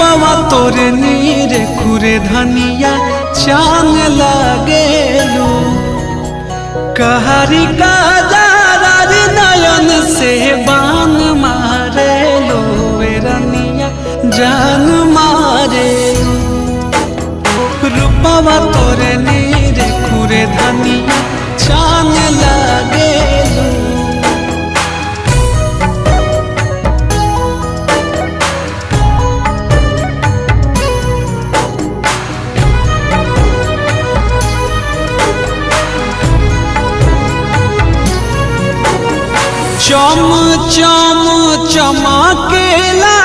रूपवा तोरे नीरे खुरे धनिया चांग लागेलू कहारी का जारी नयन से बान मारे लो रनिया जान मारे रूपवा तोरे नीरे खुरे धनिया चांग लागेलू। चम चम चमकेला